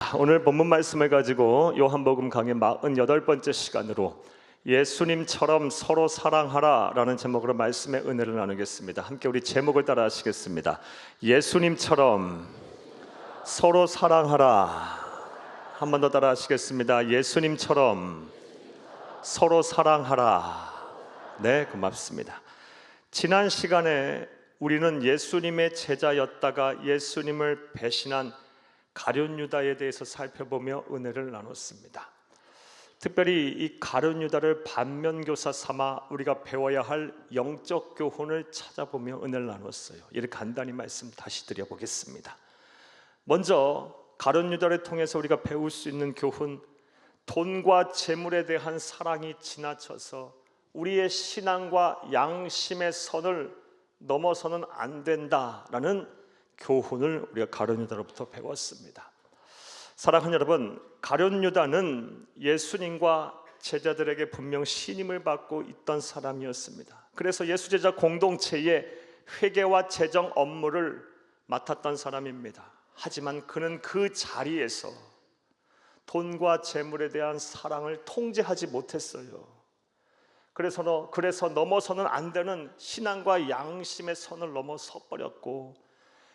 자, 오늘 본문 말씀을 가지고 요한복음 강의 48번째 시간으로 예수님처럼 서로 사랑하라 라는 제목으로 말씀의 은혜를 나누겠습니다. 함께 우리 제목을 따라 하시겠습니다. 예수님처럼 서로 사랑하라. 한 번 더 따라 하시겠습니다. 예수님처럼 서로 사랑하라. 네, 고맙습니다. 지난 시간에 우리는 예수님의 제자였다가 예수님을 배신한 가룟 유다에 대해서 살펴보며 은혜를 나눴습니다. 특별히 이 가룟 유다를 반면교사 삼아 우리가 배워야 할 영적 교훈을 찾아보며 은혜를 나눴어요. 이를 간단히 말씀 다시 드려보겠습니다. 먼저 가룟 유다를 통해서 우리가 배울 수 있는 교훈, 돈과 재물에 대한 사랑이 지나쳐서 우리의 신앙과 양심의 선을 넘어서는 안 된다라는 교훈을 우리가 가룟 유다로부터 배웠습니다. 사랑하는 여러분, 가룟 유다는 예수님과 제자들에게 분명 신임을 받고 있던 사람이었습니다. 그래서 예수 제자 공동체의 회계와 재정 업무를 맡았던 사람입니다. 하지만 그는 그 자리에서 돈과 재물에 대한 사랑을 통제하지 못했어요. 그래서 넘어서는 안 되는 신앙과 양심의 선을 넘어서 버렸고,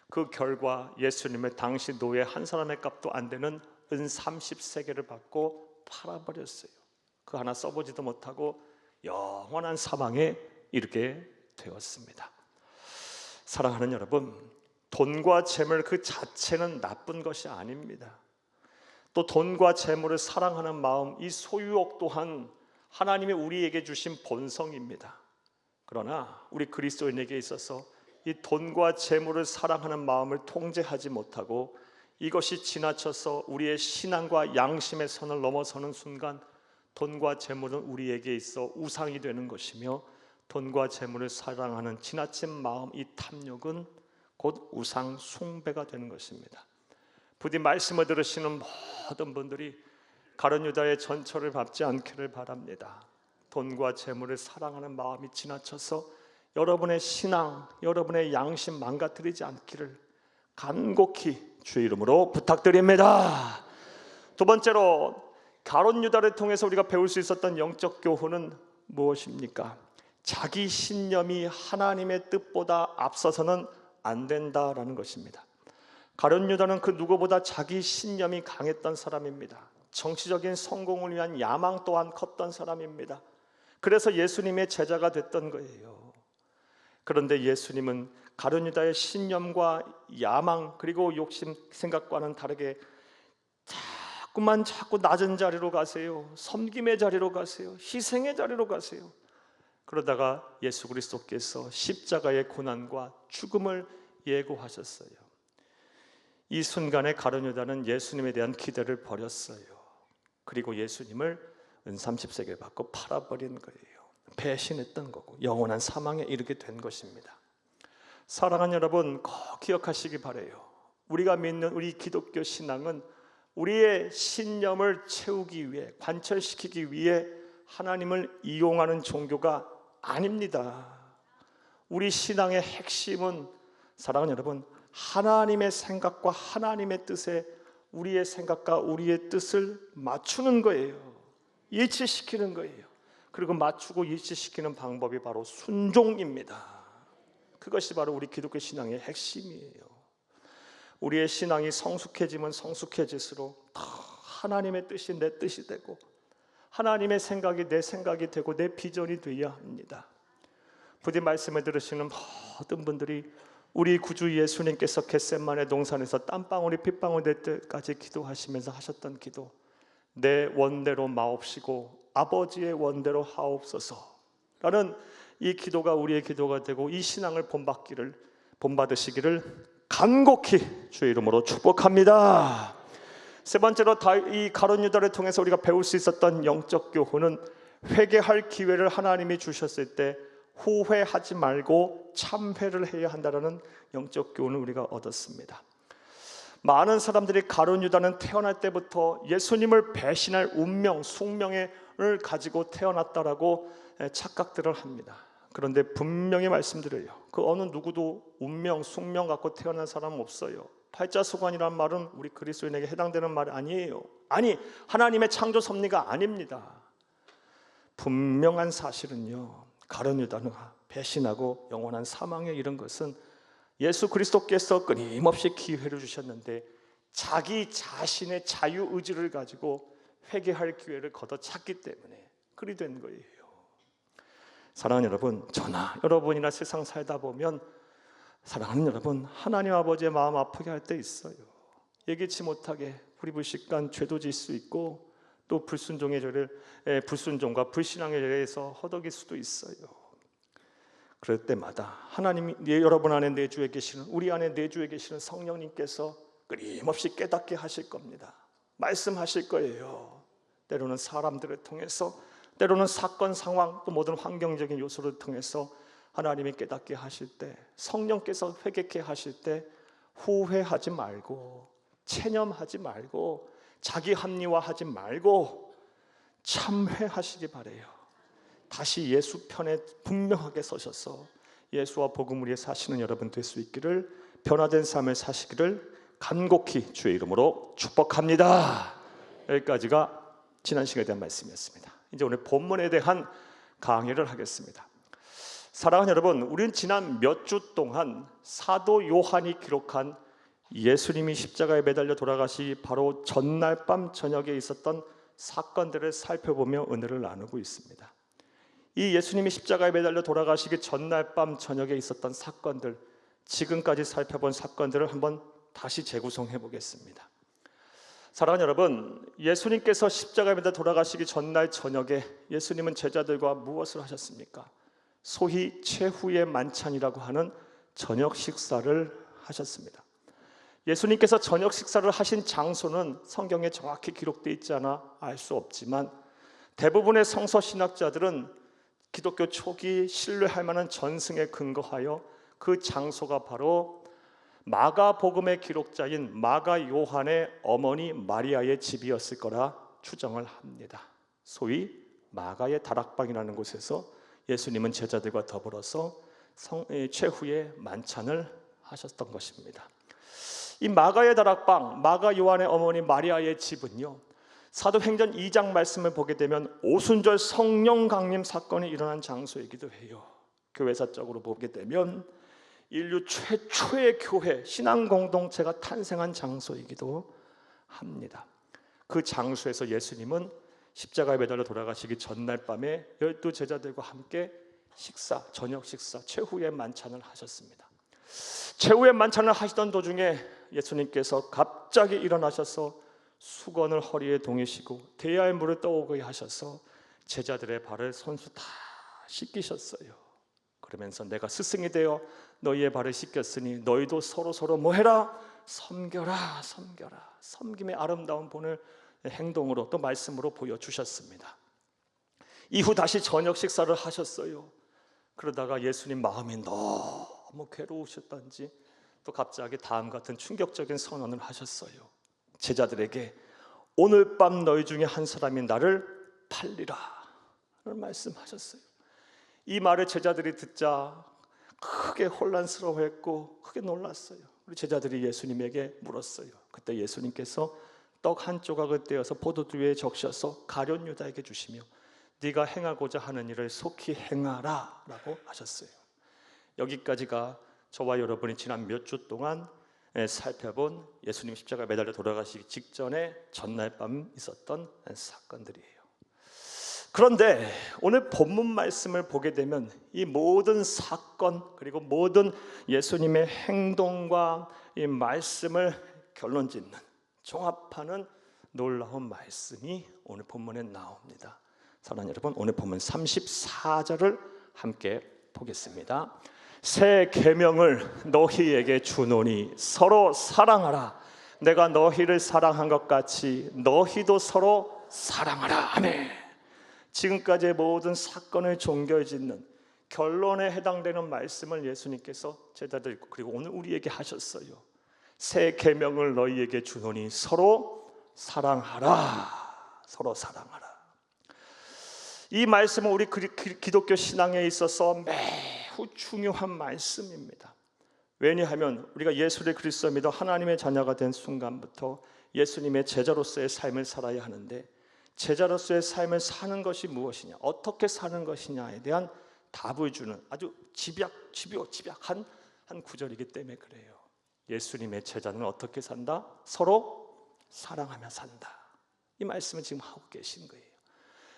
그 결과 예수님을 당시 노예 한 사람의 값도 안 되는 은 30세겔을 받고 팔아버렸어요. 그 하나 써보지도 못하고 영원한 사망에 이르게 되었습니다. 사랑하는 여러분, 돈과 재물 그 자체는 나쁜 것이 아닙니다. 또 돈과 재물을 사랑하는 마음, 이 소유욕 또한 하나님이 우리에게 주신 본성입니다. 그러나 우리 그리스도인에게 있어서 이 돈과 재물을 사랑하는 마음을 통제하지 못하고 이것이 지나쳐서 우리의 신앙과 양심의 선을 넘어서는 순간 돈과 재물은 우리에게 있어 우상이 되는 것이며, 돈과 재물을 사랑하는 지나친 마음, 이 탐욕은 곧 우상 숭배가 되는 것입니다. 부디 말씀을 들으시는 모든 분들이 가룟 유다의 전처를 밟지 않기를 바랍니다. 돈과 재물을 사랑하는 마음이 지나쳐서 여러분의 신앙, 여러분의 양심 망가뜨리지 않기를 간곡히 주의 이름으로 부탁드립니다. 두 번째로, 가룟 유다를 통해서 우리가 배울 수 있었던 영적 교훈은 무엇입니까? 자기 신념이 하나님의 뜻보다 앞서서는 안 된다라는 것입니다. 가룟 유다는 그 누구보다 자기 신념이 강했던 사람입니다. 정치적인 성공을 위한 야망 또한 컸던 사람입니다. 그래서 예수님의 제자가 됐던 거예요. 그런데 예수님은 가룟 유다의 신념과 야망 그리고 욕심 생각과는 다르게 자꾸 낮은 자리로 가세요. 섬김의 자리로 가세요. 희생의 자리로 가세요. 그러다가 예수 그리스도께서 십자가의 고난과 죽음을 예고하셨어요. 이 순간에 가룟 유다는 예수님에 대한 기대를 버렸어요. 그리고 예수님을 은 30세겔 받고 팔아버린 거예요. 배신했던 거고 영원한 사망에 이르게 된 것입니다. 사랑하는 여러분, 꼭 기억하시기 바라요. 우리가 믿는 우리 기독교 신앙은 우리의 신념을 채우기 위해, 관철시키기 위해 하나님을 이용하는 종교가 아닙니다. 우리 신앙의 핵심은, 사랑하는 여러분, 하나님의 생각과 하나님의 뜻에 우리의 생각과 우리의 뜻을 맞추는 거예요. 일치시키는 거예요. 그리고 맞추고 일치시키는 방법이 바로 순종입니다. 그것이 바로 우리 기독교 신앙의 핵심이에요. 우리의 신앙이 성숙해지면 성숙해질수록 더 하나님의 뜻이 내 뜻이 되고 하나님의 생각이 내 생각이 되고 내 비전이 되어야 합니다. 부디 말씀을 들으시는 모든 분들이 우리 구주 예수님께서 겟세마네 동산에서 땀방울이 핏방울 될 때까지 기도하시면서 하셨던 기도, 내 원대로 마옵시고 아버지의 원대로 하옵소서라는 이 기도가 우리의 기도가 되고 이 신앙을 본받으시기를 간곡히 주의 이름으로 축복합니다. 세 번째로, 이 가룟 유다를 통해서 우리가 배울 수 있었던 영적 교훈은 회개할 기회를 하나님이 주셨을 때 후회하지 말고 참회를 해야 한다는 영적 교훈을 우리가 얻었습니다. 많은 사람들이 가룟 유다는 태어날 때부터 예수님을 배신할 운명, 숙명을 가지고 태어났다라고 착각들을 합니다. 그런데 분명히 말씀드려요. 그 어느 누구도 운명, 숙명 갖고 태어난 사람은 없어요. 팔자소관이란 말은 우리 그리스도인에게 해당되는 말이 아니에요. 아니, 하나님의 창조 섭리가 아닙니다. 분명한 사실은요, 가룟 유다가 배신하고 영원한 사망에 이른 것은 예수 그리스도께서 끊임없이 기회를 주셨는데 자기 자신의 자유의지를 가지고 회개할 기회를 걷어찼기 때문에 그리 된 거예요. 사랑하는 여러분, 저나 여러분이나 세상 살다 보면 사랑하는 여러분, 하나님 아버지의 마음 아프게 할 때 있어요. 예기치 못하게 불의불식간 죄도 질 수 있고 또 불순종의 죄를 불순종과 불신앙의 죄에서 허덕일 수도 있어요. 그럴 때마다 하나님이 여러분 안에 내주에 계시는, 우리 안에 내주에 계시는 성령님께서 끊임없이 깨닫게 하실 겁니다. 말씀하실 거예요. 때로는 사람들을 통해서, 때로는 사건 상황, 또 모든 환경적인 요소를 통해서 하나님이 깨닫게 하실 때, 성령께서 회개케 하실 때 후회하지 말고, 체념하지 말고, 자기 합리화하지 말고 참회하시기 바래요. 다시 예수 편에 분명하게 서셔서 예수와 복음을 위해 사시는 여러분 될 수 있기를, 변화된 삶을 사시기를 간곡히 주의 이름으로 축복합니다. 여기까지가 지난 시간에 대한 말씀이었습니다. 이제 오늘 본문에 대한 강의를 하겠습니다. 사랑하는 여러분, 우리는 지난 몇 주 동안 사도 요한이 기록한 예수님이 십자가에 매달려 돌아가시 바로 전날 밤 저녁에 있었던 사건들을 살펴보며 은혜를 나누고 있습니다. 이 예수님이 십자가에 매달려 돌아가시기 전날 밤 저녁에 있었던 사건들, 지금까지 살펴본 사건들을 한번 다시 재구성해 보겠습니다. 사랑하는 여러분, 예수님께서 십자가에 매달려 돌아가시기 전날 저녁에 예수님은 제자들과 무엇을 하셨습니까? 소위 최후의 만찬이라고 하는 저녁 식사를 하셨습니다. 예수님께서 저녁 식사를 하신 장소는 성경에 정확히 기록되어 있지 않아 알 수 없지만 대부분의 성서 신학자들은 기독교 초기 신뢰할 만한 전승에 근거하여 그 장소가 바로 마가복음의 기록자인 마가 요한의 어머니 마리아의 집이었을 거라 추정을 합니다. 소위 마가의 다락방이라는 곳에서 예수님은 제자들과 더불어서 최후의 만찬을 하셨던 것입니다. 이 마가의 다락방, 마가 요한의 어머니 마리아의 집은요, 사도행전 2장 말씀을 보게 되면 오순절 성령 강림 사건이 일어난 장소이기도 해요. 교회사적으로 보게 되면 인류 최초의 교회, 신앙 공동체가 탄생한 장소이기도 합니다. 그 장소에서 예수님은 십자가에 매달려 돌아가시기 전날 밤에 12 제자들과 함께 식사, 저녁 식사, 최후의 만찬을 하셨습니다. 최후의 만찬을 하시던 도중에 예수님께서 갑자기 일어나셔서 수건을 허리에 동이시고 대야의 물을 떠오게 하셔서 제자들의 발을 손수 다 씻기셨어요. 그러면서 내가 스승이 되어 너희의 발을 씻겼으니 너희도 서로 뭐해라? 섬겨라, 섬겨라. 섬김의 아름다운 본을 행동으로 또 말씀으로 보여주셨습니다. 이후 다시 저녁 식사를 하셨어요. 그러다가 예수님 마음이 너무 괴로우셨던지 또 갑자기 다음 같은 충격적인 선언을 하셨어요. 제자들에게 오늘 밤 너희 중에 한 사람이 나를 팔리라 라는 말씀하셨어요. 이 말을 제자들이 듣자 크게 혼란스러워했고 크게 놀랐어요. 우리 제자들이 예수님에게 물었어요. 그때 예수님께서 떡 한 조각을 떼어서 포도주 위에 적셔서 가룟 유다에게 주시며 네가 행하고자 하는 일을 속히 행하라 라고 하셨어요. 여기까지가 저와 여러분이 지난 몇 주 동안 살펴본 예수님 십자가에 매달려 돌아가시기 직전에 전날 밤 있었던 사건들이에요. 그런데 오늘 본문 말씀을 보게 되면 이 모든 사건 그리고 모든 예수님의 행동과 이 말씀을 결론짓는, 종합하는 놀라운 말씀이 오늘 본문에 나옵니다. 사랑하는 여러분, 오늘 본문 34절을 함께 보겠습니다. 새 계명을 너희에게 주노니 서로 사랑하라. 내가 너희를 사랑한 것 같이 너희도 서로 사랑하라. 아멘. 지금까지의 모든 사건을 종결짓는 결론에 해당되는 말씀을 예수님께서 제자들 그리고 오늘 우리에게 하셨어요. 새 계명을 너희에게 주노니 서로 사랑하라. 서로 사랑하라. 이 말씀은 우리 기독교 신앙에 있어서 매우 중요한 말씀입니다. 왜냐하면 우리가 예수를 그리스도 믿어 하나님의 자녀가 된 순간부터 예수님의 제자로서의 삶을 살아야 하는데, 제자로서의 삶을 사는 것이 무엇이냐, 어떻게 사는 것이냐에 대한 답을 주는 아주 집요한 구절이기 때문에 그래요. 예수님의 제자는 어떻게 산다? 서로 사랑하며 산다. 이 말씀을 지금 하고 계신 거예요.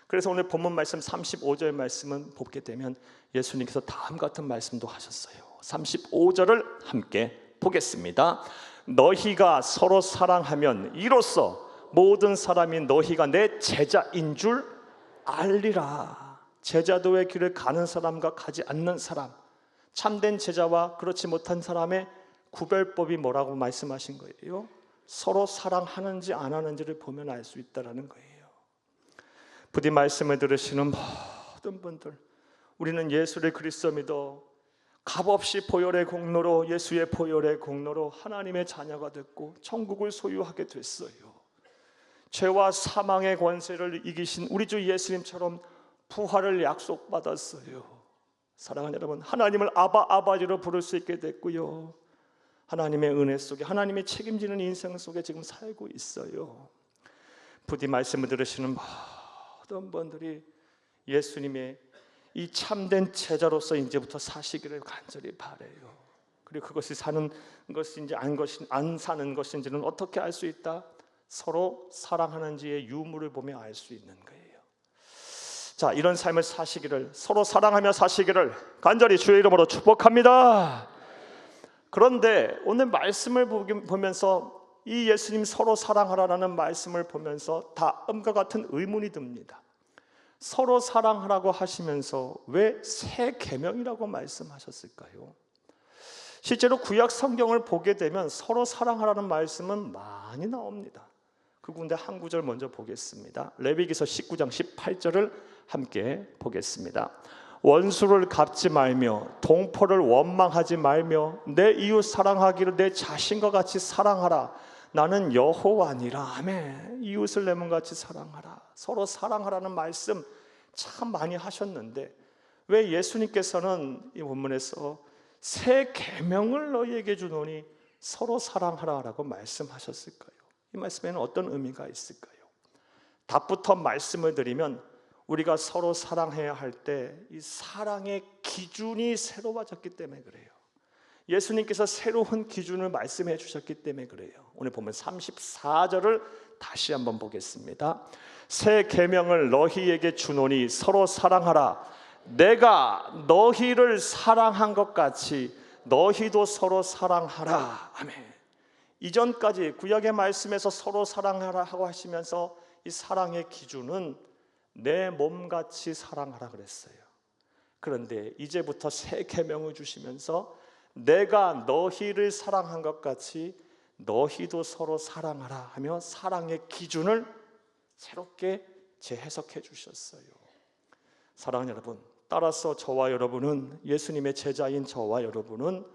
그래서 오늘 본문 말씀 35절 말씀은 보게 되면 예수님께서 다음 같은 말씀도 하셨어요. 35절을 함께 보겠습니다. 너희가 서로 사랑하면 이로써 모든 사람이 너희가 내 제자인 줄 알리라. 제자도의 길을 가는 사람과 가지 않는 사람, 참된 제자와 그렇지 못한 사람의 구별법이 뭐라고 말씀하신 거예요? 서로 사랑하는지 안 하는지를 보면 알 수 있다는 거예요. 부디 말씀을 들으시는 모든 분들, 우리는 예수를 그리스도 믿어 값없이 보혈의 공로로, 예수의 보혈의 공로로 하나님의 자녀가 됐고 천국을 소유하게 됐어요. 죄와 사망의 권세를 이기신 우리 주 예수님처럼 부활을 약속받았어요. 사랑하는 여러분, 하나님을 아버지로 부를 수 있게 됐고요, 하나님의 은혜 속에, 하나님의 책임지는 인생 속에 지금 살고 있어요. 부디 말씀을 들으시는 모든 분들이 예수님의 이 참된 제자로서 이제부터 사시기를 간절히 바라요. 그리고 그것이 사는 것인지 안 사는 것인지는 어떻게 알 수 있다? 서로 사랑하는지의 유무를 보며 알 수 있는 거예요. 자, 이런 삶을 사시기를, 서로 사랑하며 사시기를 간절히 주의 이름으로 축복합니다. 그런데 오늘 말씀을 보면서 이 예수님 서로 사랑하라는 말씀을 보면서 다음과 같은 의문이 듭니다. 서로 사랑하라고 하시면서 왜 새 계명이라고 말씀하셨을까요? 실제로 구약 성경을 보게 되면 서로 사랑하라는 말씀은 많이 나옵니다. 그 가운데 한 구절 먼저 보겠습니다. 레위기서 19장 18절을 함께 보겠습니다. 원수를 갚지 말며 동포를 원망하지 말며 내 이웃 사랑하기를 내 자신과 같이 사랑하라. 나는 여호와니라. 아멘. 이웃을 내 몸같이 사랑하라. 서로 사랑하라는 말씀 참 많이 하셨는데 왜 예수님께서는 이 본문에서 새 계명을 너희에게 주노니 서로 사랑하라라고 말씀하셨을까요? 이 말씀에는 어떤 의미가 있을까요? 답부터 말씀을 드리면 우리가 서로 사랑해야 할 때 이 사랑의 기준이 새로워졌기 때문에 그래요. 예수님께서 새로운 기준을 말씀해 주셨기 때문에 그래요. 오늘 보면 34절을 다시 한번 보겠습니다. 새 계명을 너희에게 주노니 서로 사랑하라. 내가 너희를 사랑한 것 같이 너희도 서로 사랑하라. 아멘. 이전까지 구약의 말씀에서 서로 사랑하라 하고 하시면서 이 사랑의 기준은 내 몸같이 사랑하라 그랬어요. 그런데 이제부터 새 계명을 주시면서 내가 너희를 사랑한 것 같이 너희도 서로 사랑하라 하며 사랑의 기준을 새롭게 재해석해 주셨어요. 사랑하는 여러분, 따라서 저와 여러분은, 예수님의 제자인 저와 여러분은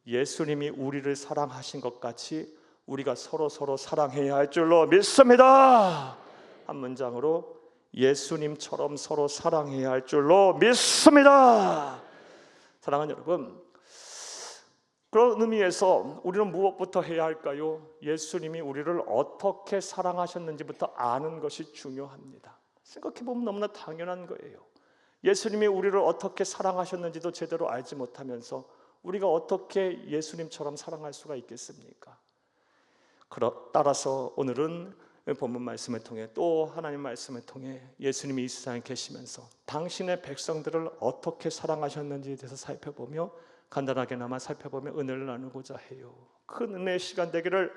예수님이 우리를 사랑하신 것 같이 우리가 서로 사랑해야 할 줄로 믿습니다. 한 문장으로 예수님처럼 서로 사랑해야 할 줄로 믿습니다. 사랑하는 여러분, 그런 의미에서 우리는 무엇부터 해야 할까요? 예수님이 우리를 어떻게 사랑하셨는지부터 아는 것이 중요합니다. 생각해보면 너무나 당연한 거예요. 예수님이 우리를 어떻게 사랑하셨는지도 제대로 알지 못하면서 우리가 어떻게 예수님처럼 사랑할 수가 있겠습니까? 따라서 오늘은 본문 말씀을 통해 또 하나님 말씀을 통해 예수님이 이 세상에 계시면서 당신의 백성들을 어떻게 사랑하셨는지에 대해서 살펴보며 간단하게나마 살펴보며 은혜를 나누고자 해요. 큰 은혜의 시간 되기를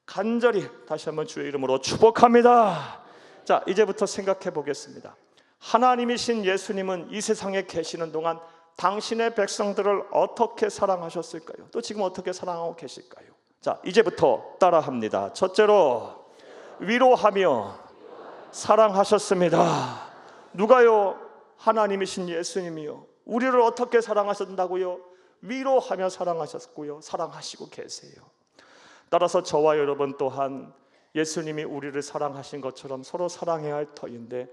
간절히 다시 한번 주의 이름으로 축복합니다. 자, 이제부터 생각해 보겠습니다. 하나님이신 예수님은 이 세상에 계시는 동안 당신의 백성들을 어떻게 사랑하셨을까요? 또 지금 어떻게 사랑하고 계실까요? 자, 이제부터 따라합니다. 첫째로 위로하며 사랑하셨습니다. 누가요? 하나님이신 예수님이요. 우리를 어떻게 사랑하셨다고요? 위로하며 사랑하셨고요, 사랑하시고 계세요. 따라서 저와 여러분 또한 예수님이 우리를 사랑하신 것처럼 서로 사랑해야 할 터인데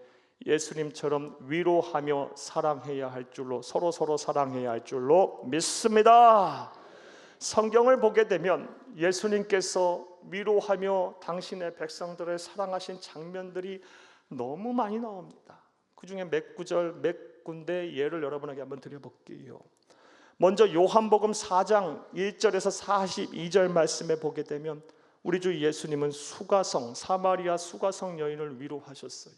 예수님처럼 위로하며 사랑해야 할 줄로, 서로 사랑해야 할 줄로 믿습니다. 성경을 보게 되면 예수님께서 위로하며 당신의 백성들을 사랑하신 장면들이 너무 많이 나옵니다. 그 중에 몇 구절, 몇 군데 예를 여러분에게 한번 드려볼게요. 먼저 요한복음 4장 1절에서 42절 말씀에 보게 되면 우리 주 예수님은 수가성, 사마리아 수가성 여인을 위로하셨어요.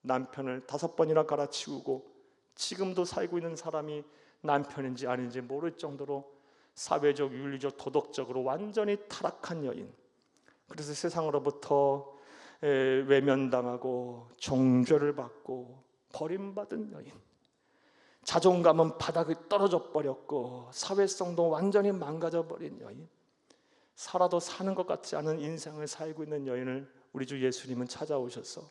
남편을 5번이나 갈아치우고 지금도 살고 있는 사람이 남편인지 아닌지 모를 정도로 사회적, 윤리적, 도덕적으로 완전히 타락한 여인. 그래서 세상으로부터 외면당하고 정죄를 받고 버림받은 여인. 자존감은 바닥에 떨어져 버렸고 사회성도 완전히 망가져 버린 여인. 살아도 사는 것 같지 않은 인생을 살고 있는 여인을 우리 주 예수님은 찾아오셔서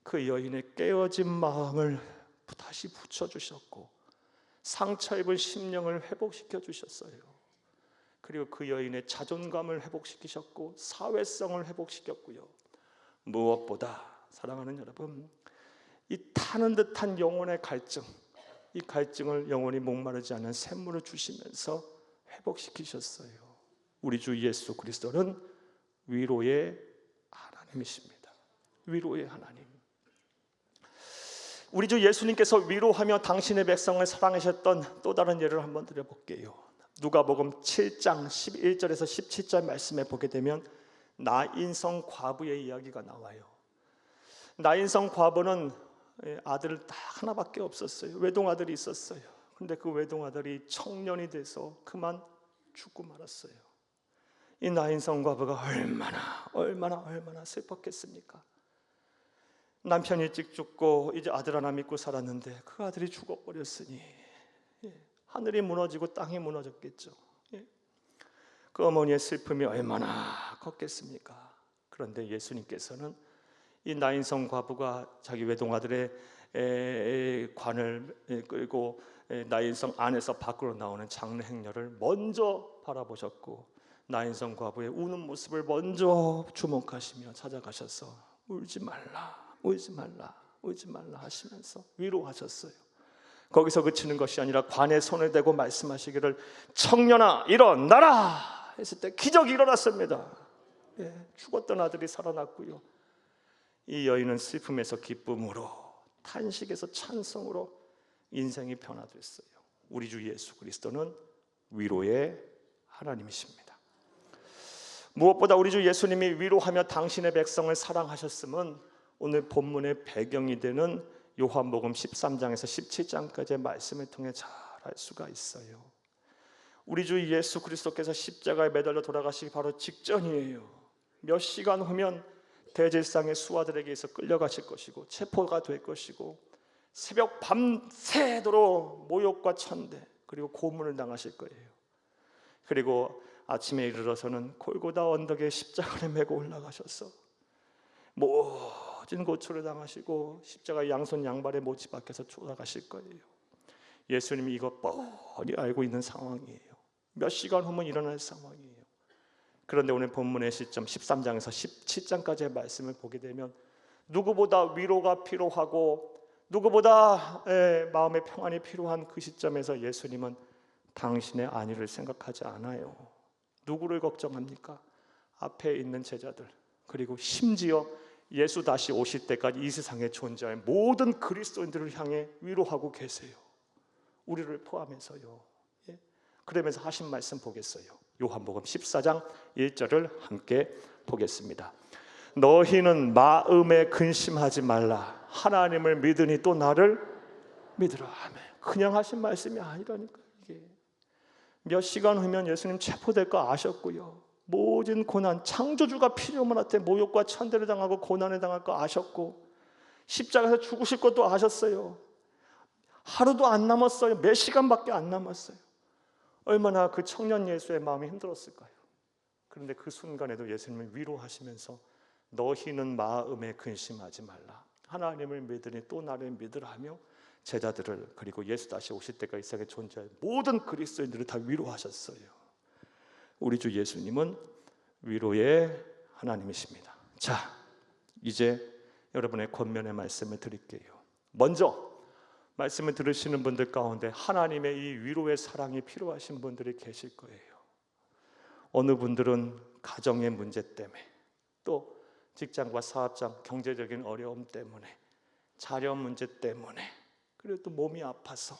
그 여인의 깨어진 마음을 다시 붙여주셨고 상처 입은 심령을 회복시켜 주셨어요. 그리고 그 여인의 자존감을 회복시키셨고 사회성을 회복시켰고요. 무엇보다 사랑하는 여러분, 이 타는 듯한 영혼의 갈증, 이 갈증을 영원히 목마르지 않은 샘물을 주시면서 회복시키셨어요. 우리 주 예수 그리스도는 위로의 하나님이십니다. 위로의 하나님. 우리 주 예수님께서 위로하며 당신의 백성을 사랑하셨던 또 다른 예를 한번 드려볼게요. 누가복음 7장 11절에서 17절 말씀에 보게 되면 나인성 과부의 이야기가 나와요. 나인성 과부는 아들 딱 하나밖에 없었어요. 외동아들이 있었어요. 그런데 그 외동아들이 청년이 돼서 그만 죽고 말았어요. 이 나인성 과부가 얼마나 슬펐겠습니까? 남편이 일찍 죽고 이제 아들 하나 믿고 살았는데 그 아들이 죽어버렸으니 하늘이 무너지고 땅이 무너졌겠죠. 그 어머니의 슬픔이 얼마나 컸겠습니까? 그런데 예수님께서는 이 나인성 과부가 자기 외동아들의 관을 끌고 나인성 안에서 밖으로 나오는 장례 행렬을 먼저 바라보셨고 나인성 과부의 우는 모습을 먼저 주목하시며 찾아가셔서 울지 말라 하시면서 위로하셨어요. 거기서 그치는 것이 아니라 관에 손을 대고 말씀하시기를 청년아 일어나라 했을 때 기적이 일어났습니다. 죽었던 아들이 살아났고요. 이 여인은 슬픔에서 기쁨으로, 탄식에서 찬송으로 인생이 변화됐어요. 우리 주 예수 그리스도는 위로의 하나님이십니다. 무엇보다 우리 주 예수님이 위로하며 당신의 백성을 사랑하셨음은 오늘 본문의 배경이 되는 요한복음 13장에서 17장까지의 말씀을 통해 잘 알 수가 있어요. 우리 주 예수 그리스도께서 십자가에 매달려 돌아가시기 바로 직전이에요. 몇 시간 후면 대제사장의 수하들에게 의해서 끌려가실 것이고 체포가 될 것이고 새벽 밤새도록 모욕과 천대 그리고 고문을 당하실 거예요. 그리고 아침에 이르러서는 골고다 언덕에 십자가를 메고 올라가셔서 모진 고초를 당하시고 십자가 양손 양발에 못이 박혀서 돌아가실 거예요. 예수님이 이거 뻔히 알고 있는 상황이에요. 몇 시간 후면 일어날 상황이에요. 그런데 오늘 본문의 시점 13장에서 17장까지의 말씀을 보게 되면 누구보다 위로가 필요하고 누구보다 마음의 평안이 필요한 그 시점에서 예수님은 당신의 안위를 생각하지 않아요. 누구를 걱정합니까? 앞에 있는 제자들, 그리고 심지어 예수 다시 오실 때까지 이 세상에 존재할 모든 그리스도인들을 향해 위로하고 계세요. 우리를 포함해서요. 그러면서 하신 말씀 보겠어요. 요한복음 14장 1절을 함께 보겠습니다. 너희는 마음에 근심하지 말라. 하나님을 믿으니 또 나를 믿으라. 아멘. 그냥 하신 말씀이 아니라니까. 이게 몇 시간 후면 예수님 체포될 거 아셨고요. 모든 고난, 창조주가 피조물한테 모욕과 천대를 당하고 고난을 당할 거 아셨고 십자가에서 죽으실 것도 아셨어요. 하루도 안 남았어요. 몇 시간밖에 안 남았어요. 얼마나 그 청년 예수의 마음이 힘들었을까요? 그런데 그 순간에도 예수님은 위로하시면서 너희는 마음에 근심하지 말라. 하나님을 믿으니 또 나를 믿으라 하며 제자들을 그리고 예수 다시 오실 때까지 이 세상에 존재할 모든 그리스도인들을 다 위로하셨어요. 우리 주 예수님은 위로의 하나님이십니다. 자, 이제 여러분의 권면의 말씀을 드릴게요. 먼저 말씀을 들으시는 분들 가운데 하나님의 이 위로의 사랑이 필요하신 분들이 계실 거예요. 어느 분들은 가정의 문제 때문에, 또 직장과 사업장 경제적인 어려움 때문에, 자녀 문제 때문에, 그리고 또 몸이 아파서,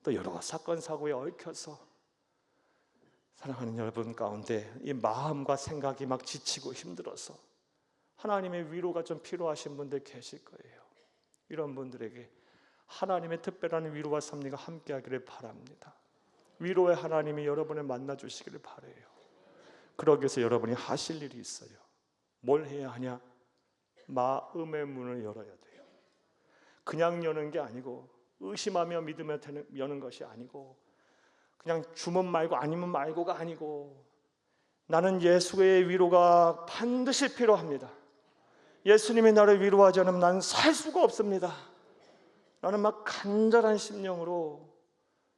또 여러 사건 사고에 얽혀서 사랑하는 여러분 가운데 이 마음과 생각이 막 지치고 힘들어서 하나님의 위로가 좀 필요하신 분들 계실 거예요. 이런 분들에게 하나님의 특별한 위로와 섭리가 함께하기를 바랍니다. 위로의 하나님이 여러분을 만나주시기를 바라요. 그러기 위해서 여러분이 하실 일이 있어요. 뭘 해야 하냐? 마음의 문을 열어야 돼요. 그냥 여는 게 아니고, 의심하며 믿으며 여는 것이 아니고, 그냥 주면 말고 아니면 말고가 아니고, 나는 예수의 위로가 반드시 필요합니다. 예수님이 나를 위로하지 않으면 나는 살 수가 없습니다. 나는 막 간절한 심령으로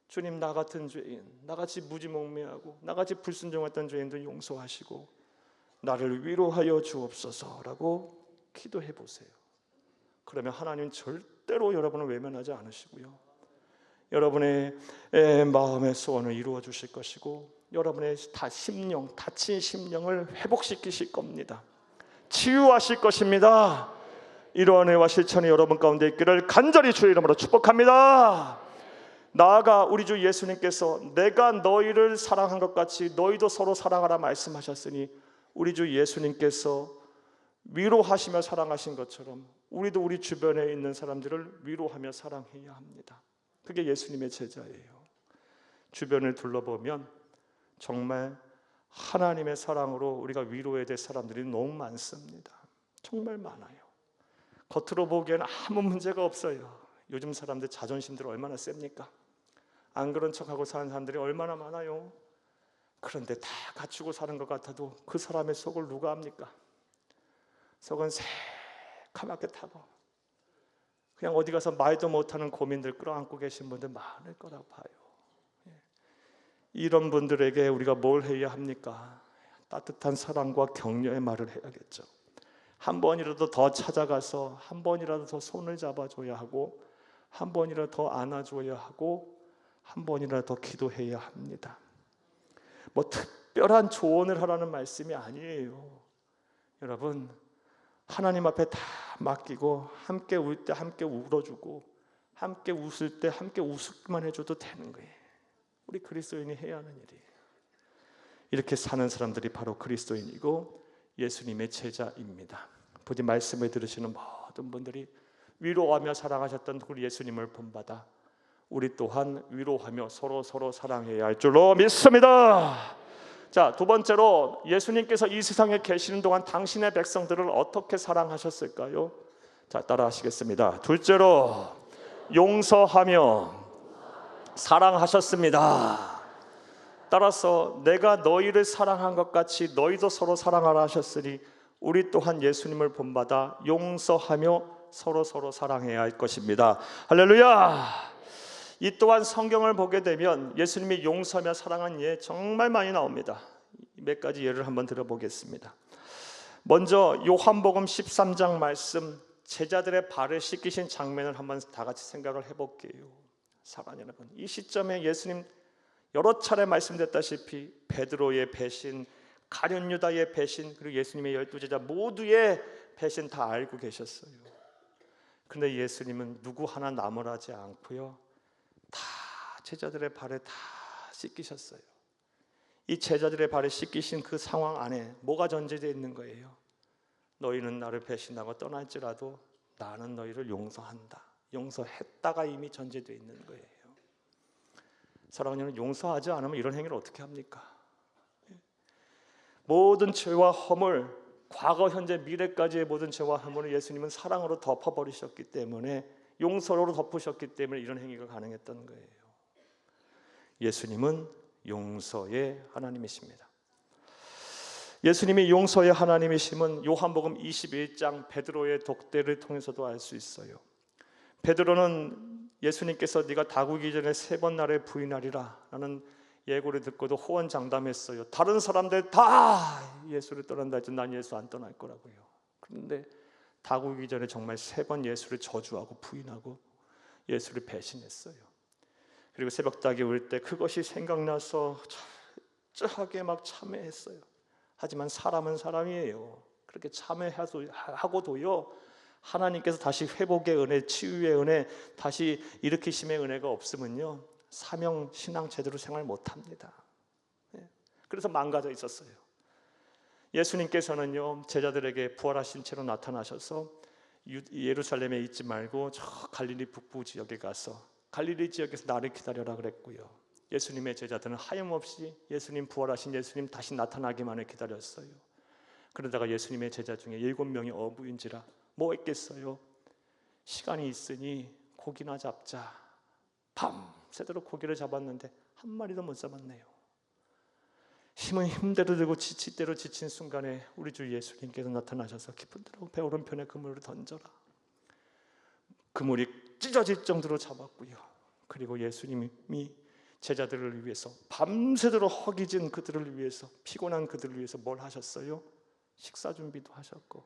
주님, 나 같은 죄인, 나같이 무지몽매하고 나같이 불순종했던 죄인도 용서하시고 나를 위로하여 주옵소서라고 기도해 보세요. 그러면 하나님은 절대로 여러분을 외면하지 않으시고요, 여러분의 마음의 소원을 이루어 주실 것이고, 여러분의 다친 심령을 회복시키실 겁니다. 치유하실 것입니다. 이러한 은혜와 실천이 여러분 가운데 있기를 간절히 주의 이름으로 축복합니다. 나아가 우리 주 예수님께서 내가 너희를 사랑한 것 같이 너희도 서로 사랑하라 말씀하셨으니, 우리 주 예수님께서 위로하시며 사랑하신 것처럼 우리도 우리 주변에 있는 사람들을 위로하며 사랑해야 합니다. 그게 예수님의 제자예요. 주변을 둘러보면 정말 하나님의 사랑으로 우리가 위로해야 될 사람들이 너무 많습니다. 정말 많아요. 겉으로 보기에는 아무 문제가 없어요. 요즘 사람들 자존심들 얼마나 셉니까? 안 그런 척하고 사는 사람들이 얼마나 많아요. 그런데 다 갖추고 사는 것 같아도 그 사람의 속을 누가 압니까? 속은 새카맣게 타고 그냥 어디 가서 말도 못하는 고민들 끌어안고 계신 분들 많을 거라고 봐요. 이런 분들에게 우리가 뭘 해야 합니까? 따뜻한 사랑과 격려의 말을 해야겠죠. 한 번이라도 더 찾아가서 한 번이라도 더 손을 잡아줘야 하고, 한 번이라도 더 안아줘야 하고, 한 번이라도 더 기도해야 합니다. 뭐 특별한 조언을 하라는 말씀이 아니에요. 여러분, 하나님 앞에 다 맡기고 함께 울 때 함께 울어주고, 함께 웃을 때 함께 웃기만 해줘도 되는 거예요. 우리 그리스도인이 해야 하는 일이에요. 이렇게 사는 사람들이 바로 그리스도인이고 예수님의 제자입니다. 부디 말씀을 들으시는 모든 분들이 위로하며 사랑하셨던 우리 예수님을 본받아 우리 또한 위로하며 서로 사랑해야 할 줄로 믿습니다. 자, 두 번째로, 예수님께서 이 세상에 계시는 동안 당신의 백성들을 어떻게 사랑하셨을까요? 자, 따라하시겠습니다. 둘째로, 용서하며 사랑하셨습니다. 따라서 내가 너희를 사랑한 것 같이 너희도 서로 사랑하라 하셨으니 우리 또한 예수님을 본받아 용서하며 서로 사랑해야 할 것입니다. 할렐루야. 이 또한 성경을 보게 되면 예수님이 용서하며 사랑한 예 정말 많이 나옵니다. 몇 가지 예를 한번 들어보겠습니다. 먼저 요한복음 13장 말씀, 제자들의 발을 씻기신 장면을 한번 다 같이 생각을 해볼게요. 사랑하는 여러분, 이 시점에 예수님 여러 차례 말씀드렸다시피 베드로의 배신, 가룟 유다의 배신, 그리고 예수님의 12제자 모두의 배신 다 알고 계셨어요. 그런데 예수님은 누구 하나 나무라지 않고요, 다 제자들의 발에 다 씻기셨어요. 이 제자들의 발에 씻기신 그 상황 안에 뭐가 전제되어 있는 거예요? 너희는 나를 배신하고 떠날지라도 나는 너희를 용서한다. 용서했다가 이미 전제되어 있는 거예요. 사랑하는 여러분, 용서하지 않으면 이런 행위를 어떻게 합니까? 모든 죄와 허물, 과거, 현재, 미래까지의 모든 죄와 허물을 예수님은 사랑으로 덮어버리셨기 때문에, 용서로 덮으셨기 때문에 이런 행위가 가능했던 거예요. 예수님은 용서의 하나님이십니다. 예수님이 용서의 하나님이심은 요한복음 21장 베드로의 독대를 통해서도 알 수 있어요. 베드로는 예수님께서 네가 다구기 전에 3번 나를 부인하리라 라는 예고를 듣고도 호언장담했어요. 다른 사람들 다 예수를 떠난다 했지 난 예수 안 떠날 거라고요. 그런데 다구기 전에 정말 3번 예수를 저주하고 부인하고 예수를 배신했어요. 그리고 새벽닭이 울 때 그것이 생각나서 철저하게 막 참회했어요. 하지만 사람은 사람이에요. 그렇게 참회하고도요, 하나님께서 다시 회복의 은혜, 치유의 은혜, 다시 일으키심의 은혜가 없으면요, 사명 신앙 제대로 생활 못합니다. 그래서 망가져 있었어요. 예수님께서는요, 제자들에게 부활하신 채로 나타나셔서 예루살렘에 있지 말고 저 갈릴리 북부 지역에 가서 갈릴리 지역에서 나를 기다려라 그랬고요, 예수님의 제자들은 하염없이 예수님, 부활하신 예수님 다시 나타나기만을 기다렸어요. 그러다가 예수님의 제자 중에 7명이 어부인지라 뭐 했겠어요? 시간이 있으니 고기나 잡자. 밤새도록 고기를 잡았는데 한 마리도 못 잡았네요. 힘은 힘대로 들고 지칠 대로 지친 순간에 우리 주 예수님께서 나타나셔서 깊은 데로 배 오른편에 그물을 던져라. 그물이 찢어질 정도로 잡았고요. 그리고 예수님이 제자들을 위해서 밤새도록 허기진 그들을 위해서, 피곤한 그들을 위해서 뭘 하셨어요? 식사 준비도 하셨고,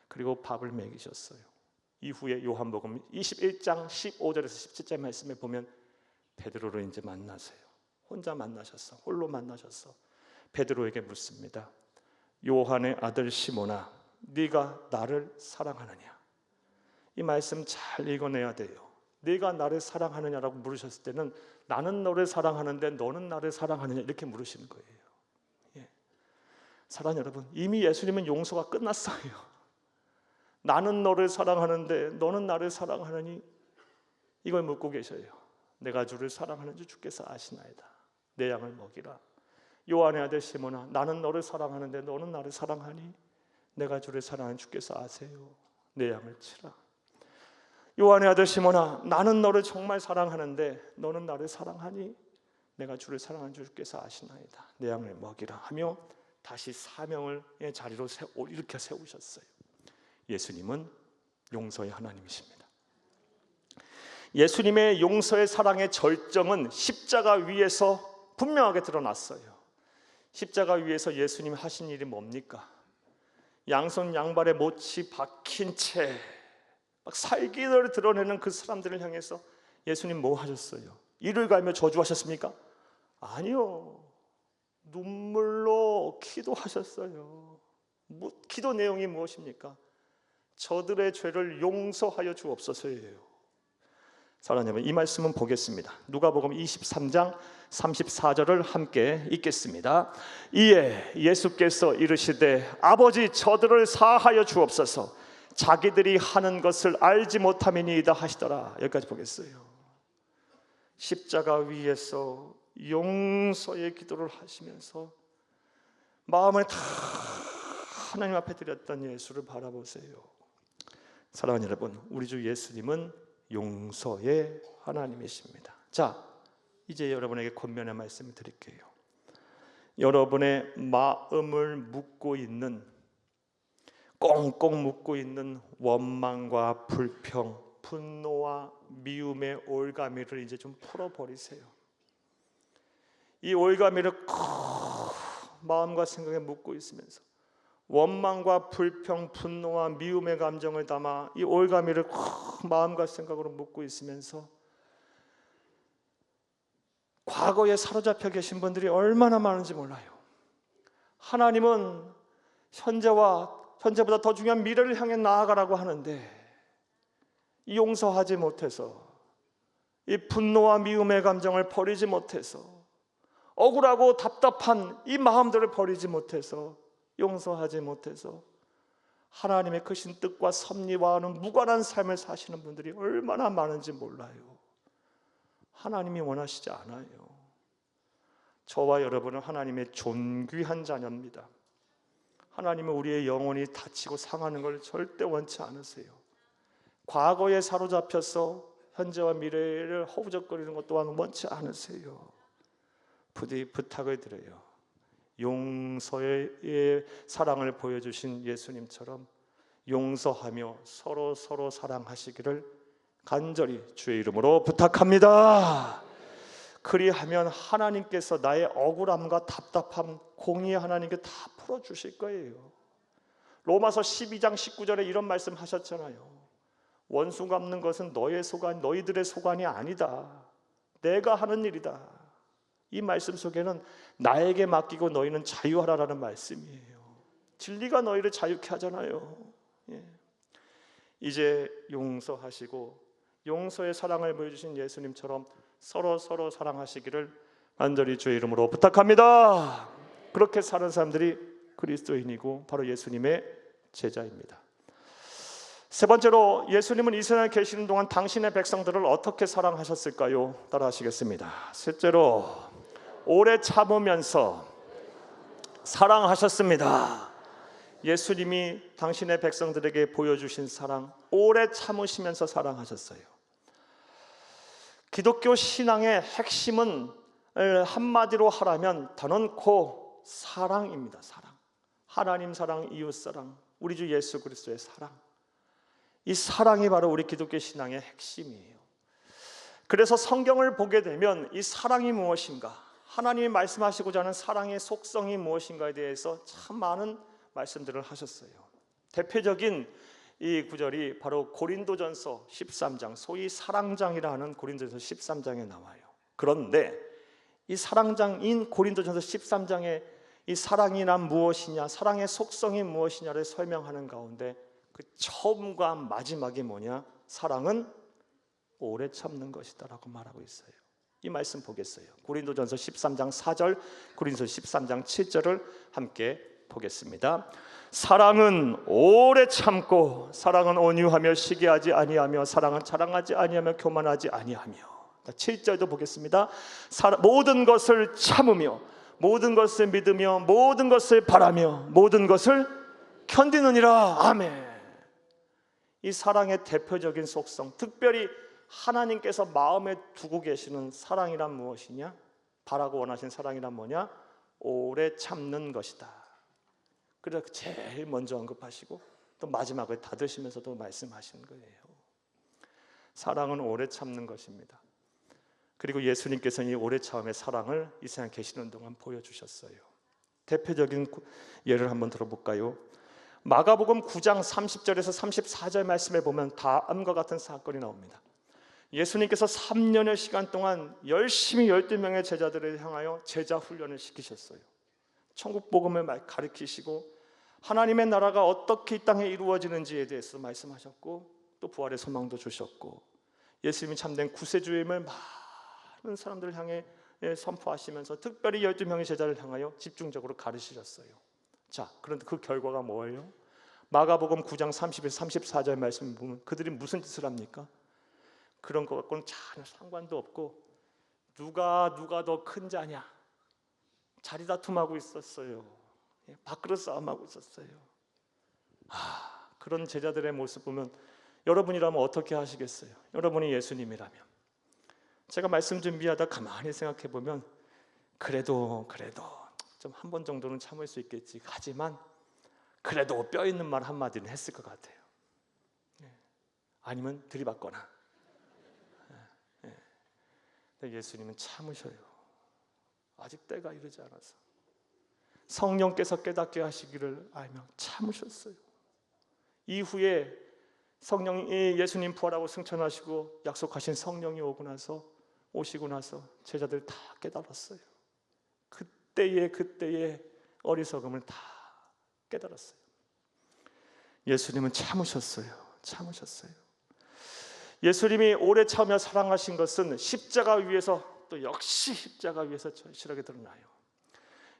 그리고 밥을 먹이셨어요. 이후에 요한복음 21장 15절에서 17절 말씀에 보면 베드로를 이제 만나세요. 혼자 만나셨어. 홀로 만나셨어. 베드로에게 묻습니다. 요한의 아들 시몬아, 네가 나를 사랑하느냐? 이 말씀 잘 읽어내야 돼요. 네가 나를 사랑하느냐라고 물으셨을 때는 나는 너를 사랑하는데 너는 나를 사랑하느냐 이렇게 물으시는 거예요. 사랑하는 여러분, 이미 예수님은 용서가 끝났어요. 나는 너를 사랑하는데 너는 나를 사랑하느니, 이걸 묻고 계셔요. 내가 주를 사랑하는 줄 주께서 아시나이다. 내 양을 먹이라. 요한의 아들 시몬아, 나는 너를 사랑하는데 너는 나를 사랑하니, 내가 주를 사랑하는 주께서 아세요. 내 양을 치라. 요한의 아들 시몬아, 나는 너를 정말 사랑하는데 너는 나를 사랑하니, 내가 주를 사랑하는 줄 주께서 아시나이다. 내 양을 먹이라 하며 다시 사명의 자리로 이렇게 세우셨어요. 예수님은 용서의 하나님이십니다. 예수님의 용서의 사랑의 절정은 십자가 위에서 분명하게 드러났어요. 십자가 위에서 예수님이 하신 일이 뭡니까? 양손 양발에 못이 박힌 채 막 살기를 드러내는 그 사람들을 향해서 예수님 뭐 하셨어요? 이를 갈며 저주하셨습니까? 아니요. 눈물로 기도하셨어요. 기도 내용이 무엇입니까? 저들의 죄를 용서하여 주옵소서예요. 사랑하는 여러분, 이 말씀은 보겠습니다. 누가복음 23장 34절을 함께 읽겠습니다. 이에 예수께서 이르시되 아버지, 저들을 사하여 주옵소서, 자기들이 하는 것을 알지 못함이니이다 하시더라. 여기까지 보겠어요. 십자가 위에서 용서의 기도를 하시면서 마음을 다 하나님 앞에 드렸던 예수를 바라보세요. 사랑하는 여러분, 우리 주 예수님은 용서의 하나님이십니다. 자, 이제 여러분에게 권면의 말씀을 드릴게요. 여러분의 마음을 묶고 있는, 꽁꽁 묶고 있는 원망과 불평, 분노와 미움의 올가미를 이제 좀 풀어버리세요. 이 올가미를 마음과 생각에 묻고 있으면서 원망과 불평, 분노와 미움의 감정을 담아 이 올가미를 마음과 생각으로 묻고 있으면서 과거에 사로잡혀 계신 분들이 얼마나 많은지 몰라요. 하나님은 현재보다 더 중요한 미래를 향해 나아가라고 하는데, 이 용서하지 못해서, 이 분노와 미움의 감정을 버리지 못해서, 억울하고 답답한 이 마음들을 버리지 못해서, 용서하지 못해서 하나님의 크신 뜻과 섭리와는 무관한 삶을 사시는 분들이 얼마나 많은지 몰라요. 하나님이 원하시지 않아요. 저와 여러분은 하나님의 존귀한 자녀입니다. 하나님은 우리의 영혼이 다치고 상하는 걸 절대 원치 않으세요. 과거에 사로잡혀서 현재와 미래를 허우적거리는 것 또한 원치 않으세요. 부디 부탁을 드려요. 용서의 사랑을 보여주신 예수님처럼 용서하며 서로 사랑하시기를 간절히 주의 이름으로 부탁합니다. 그리하면 하나님께서 나의 억울함과 답답함, 공의의 하나님께 다 풀어주실 거예요. 로마서 12장 19절에 이런 말씀 하셨잖아요. 원수 갚는 것은 너희들의 소관이 아니다. 내가 하는 일이다. 이 말씀 속에는 나에게 맡기고 너희는 자유하라라는 말씀이에요. 진리가 너희를 자유케 하잖아요. 예. 이제 용서하시고 용서의 사랑을 보여주신 예수님처럼 서로 사랑하시기를 간절히 주의 이름으로 부탁합니다. 그렇게 사는 사람들이 그리스도인이고 바로 예수님의 제자입니다. 세 번째로, 예수님은 이 세상에 계시는 동안 당신의 백성들을 어떻게 사랑하셨을까요? 따라 하시겠습니다. 셋째로, 오래 참으면서 사랑하셨습니다. 예수님이 당신의 백성들에게 보여주신 사랑, 오래 참으시면서 사랑하셨어요. 기독교 신앙의 핵심은 한마디로 하라면 단언코 사랑입니다. 사랑. 하나님 사랑, 이웃 사랑, 우리 주 예수 그리스도의 사랑. 이 사랑이 바로 우리 기독교 신앙의 핵심이에요. 그래서 성경을 보게 되면 이 사랑이 무엇인가, 하나님이 말씀하시고자 하는 사랑의 속성이 무엇인가에 대해서 참 많은 말씀들을 하셨어요. 대표적인 이 구절이 바로 고린도전서 13장, 소위 사랑장이라 하는 고린도전서 13장에 나와요. 그런데 이 사랑장인 고린도전서 13장에 이 사랑이란 무엇이냐, 사랑의 속성이 무엇이냐를 설명하는 가운데 그 처음과 마지막이 뭐냐? 사랑은 오래 참는 것이다 라고 말하고 있어요. 이 말씀 보겠어요. 고린도전서 13장 4절, 고린도전서 13장 7절을 함께 보겠습니다. 사랑은 오래 참고, 사랑은 온유하며 시기하지 아니하며, 사랑은 자랑하지 아니하며 교만하지 아니하며. 7절도 보겠습니다. 모든 것을 참으며, 모든 것을 믿으며, 모든 것을 바라며, 모든 것을 견디느니라. 아멘. 이 사랑의 대표적인 속성, 특별히 하나님께서 마음에 두고 계시는 사랑이란 무엇이냐? 바라고 원하신 사랑이란 뭐냐? 오래 참는 것이다. 그래서 제일 먼저 언급하시고 또 마지막을 닫으시면서도 말씀하시는 거예요. 사랑은 오래 참는 것입니다. 그리고 예수님께서는 이 오래 참음의 사랑을 이 세상에 계시는 동안 보여주셨어요. 대표적인 예를 한번 들어볼까요? 마가복음 9장 30절에서 34절 말씀에 보면 다음과 같은 사건이 나옵니다. 예수님께서 3년의 시간 동안 열심히 12명의 제자들을 향하여 제자 훈련을 시키셨어요. 천국 복음을 가르치시고 하나님의 나라가 어떻게 이 땅에 이루어지는지에 대해서 말씀하셨고, 또 부활의 소망도 주셨고, 예수님이 참된 구세주임을 많은 사람들을 향해 선포하시면서 특별히 12명의 제자를 향하여 집중적으로 가르치셨어요. 자, 그런데 그 결과가 뭐예요? 마가복음 9장 31, 34절 말씀을 보면 그들이 무슨 짓을 합니까? 그런 것 갖고는 전혀 상관도 없고 누가 더 큰 자냐, 자리 다툼하고 있었어요. 밥그릇 싸움하고 있었어요. 그런 제자들의 모습 보면 여러분이라면 어떻게 하시겠어요? 여러분이 예수님이라면. 제가 말씀 준비하다 가만히 생각해 보면 그래도 좀 한 번 정도는 참을 수 있겠지, 하지만 그래도 뼈 있는 말 한마디는 했을 것 같아요. 아니면 들이받거나. 근데 예수님은 참으셔요. 아직 때가 이르지 않아서. 성령께서 깨닫게 하시기를 알며 참으셨어요. 이후에 예수님 부활하고 승천하시고 약속하신 성령이 오시고 나서 제자들 다 깨달았어요. 그때의 어리석음을 다 깨달았어요. 예수님은 참으셨어요. 예수님이 오래 참으며 사랑하신 것은 십자가 위에서, 또 역시 십자가 위에서 절실하게 드러나요.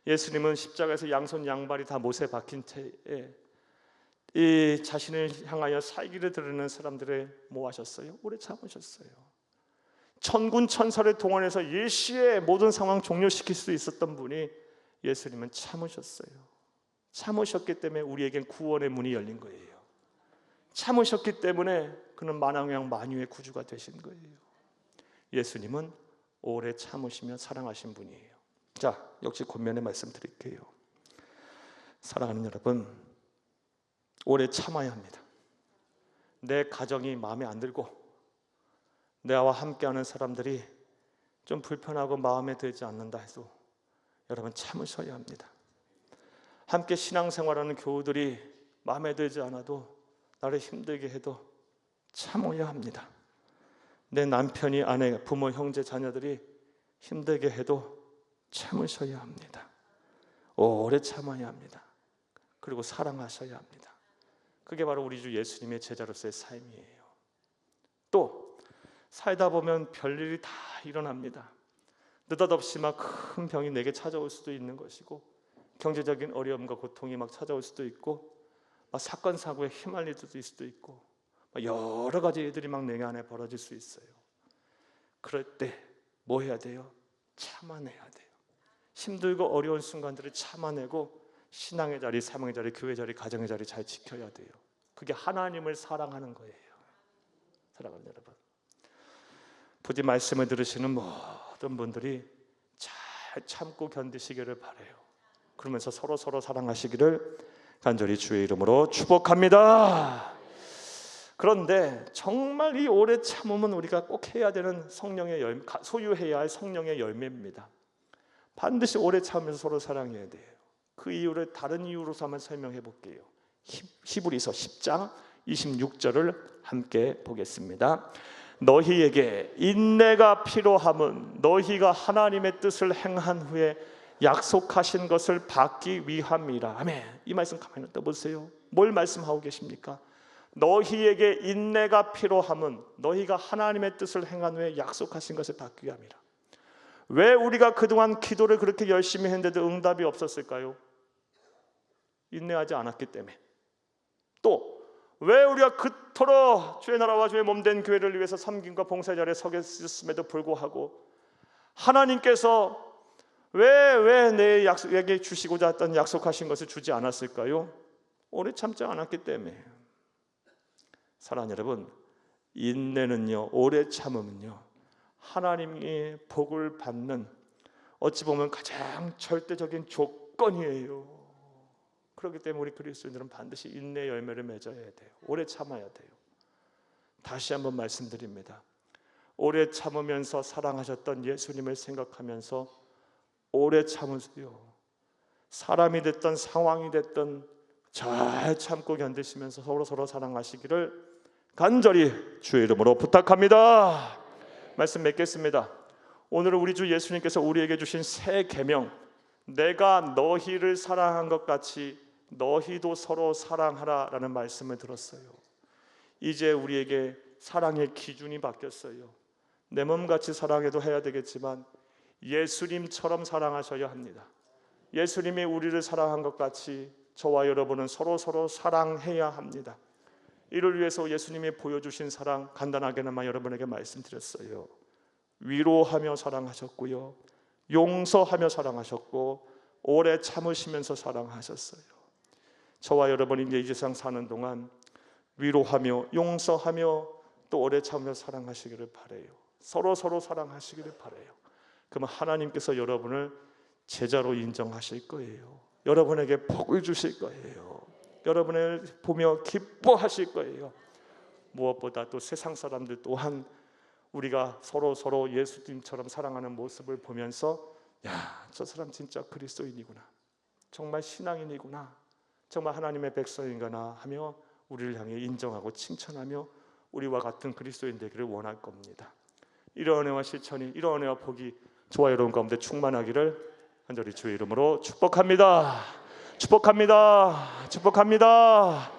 예수님은 십자가에서 양손 양발이 다 못에 박힌 채에 이 자신을 향하여 살기를 드리는 사람들을 모아셨어요. 오래 참으셨어요. 천군 천사를 동원해서 일시에 모든 상황 종료시킬 수 있었던 분이 예수님은 참으셨어요. 참으셨기 때문에 우리에겐 구원의 문이 열린 거예요. 참으셨기 때문에 그는 만왕양 만유의 구주가 되신 거예요. 예수님은 오래 참으시며 사랑하신 분이에요. 자, 역시 권면의 말씀 드릴게요. 사랑하는 여러분, 오래 참아야 합니다. 내 가정이 마음에 안 들고 나와 함께하는 사람들이 좀 불편하고 마음에 들지 않는다 해도 여러분 참으셔야 합니다. 함께 신앙생활하는 교우들이 마음에 들지 않아도 나를 힘들게 해도 참아야 합니다. 내 남편이, 아내, 부모, 형제, 자녀들이 힘들게 해도 참으셔야 합니다. 오래 참아야 합니다. 그리고 사랑하셔야 합니다. 그게 바로 우리 주 예수님의 제자로서의 삶이에요. 또 살다 보면 별일이 다 일어납니다. 느닷없이 막 큰 병이 내게 찾아올 수도 있는 것이고, 경제적인 어려움과 고통이 막 찾아올 수도 있고, 막 사건 사고에 휘말릴 수도 있고, 여러 가지 일들이 막 내 안에 벌어질 수 있어요. 그럴 때 뭐 해야 돼요? 참아내야 돼요. 힘들고 어려운 순간들을 참아내고 신앙의 자리, 사명의 자리, 교회 자리, 가정의 자리 잘 지켜야 돼요. 그게 하나님을 사랑하는 거예요. 사랑하는 여러분, 부디 말씀을 들으시는 모든 분들이 잘 참고 견디시기를 바라요. 그러면서 서로 사랑하시기를 간절히 주의 이름으로 축복합니다. 그런데 정말 이 오래 참음은 우리가 꼭 해야 되는 성령의 열매, 소유해야 할 성령의 열매입니다. 반드시 오래 참으면서 서로 사랑해야 돼요. 그 이유를 다른 이유로서 한번 설명해 볼게요. 히브리서 10장 26절을 함께 보겠습니다. 너희에게 인내가 필요함은 너희가 하나님의 뜻을 행한 후에 약속하신 것을 받기 위함이라. 아멘. 이 말씀 가만히 떠보세요. 뭘 말씀하고 계십니까? 너희에게 인내가 필요함은 너희가 하나님의 뜻을 행한 후에 약속하신 것을 받기 위함이라. 왜 우리가 그동안 기도를 그렇게 열심히 했는데도 응답이 없었을까요? 인내하지 않았기 때문에. 또 왜 우리가 그토록 주의 나라와 주의 몸된 교회를 위해서 섬김과 봉사의 자리에 서 있었음에도 불구하고 하나님께서 왜 내게 주시고자 했던 약속하신 것을 주지 않았을까요? 오래 참지 않았기 때문에. 사랑하는 여러분, 인내는요, 오래 참음은요, 하나님의 복을 받는 어찌 보면 가장 절대적인 조건이에요. 그렇기 때문에 우리 그리스도인들은 반드시 인내의 열매를 맺어야 돼요. 오래 참아야 돼요. 다시 한번 말씀드립니다. 오래 참으면서 사랑하셨던 예수님을 생각하면서 오래 참으세요. 사람이 됐든 상황이 됐든 잘 참고 견디시면서 서로 사랑하시기를 간절히 주의 이름으로 부탁합니다. 말씀 맺겠습니다. 오늘은 우리 주 예수님께서 우리에게 주신 새 계명, 내가 너희를 사랑한 것 같이 너희도 서로 사랑하라 라는 말씀을 들었어요. 이제 우리에게 사랑의 기준이 바뀌었어요. 내 몸같이 사랑해도 해야 되겠지만 예수님처럼 사랑하셔야 합니다. 예수님이 우리를 사랑한 것 같이 저와 여러분은 서로 사랑해야 합니다. 이를 위해서 예수님이 보여주신 사랑 간단하게나마 여러분에게 말씀드렸어요. 위로하며 사랑하셨고요, 용서하며 사랑하셨고, 오래 참으시면서 사랑하셨어요. 저와 여러분이 이제 이 세상 사는 동안 위로하며 용서하며 또 오래 참으며 사랑하시기를 바라요. 서로 사랑하시기를 바라요. 그러면 하나님께서 여러분을 제자로 인정하실 거예요. 여러분에게 복을 주실 거예요. 여러분을 보며 기뻐하실 거예요. 무엇보다 또 세상 사람들 또한 우리가 서로 예수님처럼 사랑하는 모습을 보면서 야, 저 사람 진짜 그리스도인이구나, 정말 신앙인이구나, 정말 하나님의 백성인가나 하며 우리를 향해 인정하고 칭찬하며 우리와 같은 그리스도인 되기를 원할 겁니다. 이런 은혜와 실천이, 이런 은혜와 복이 저와 여러분 가운데 충만하기를 간절히 주의 이름으로 축복합니다. 축복합니다. 축복합니다.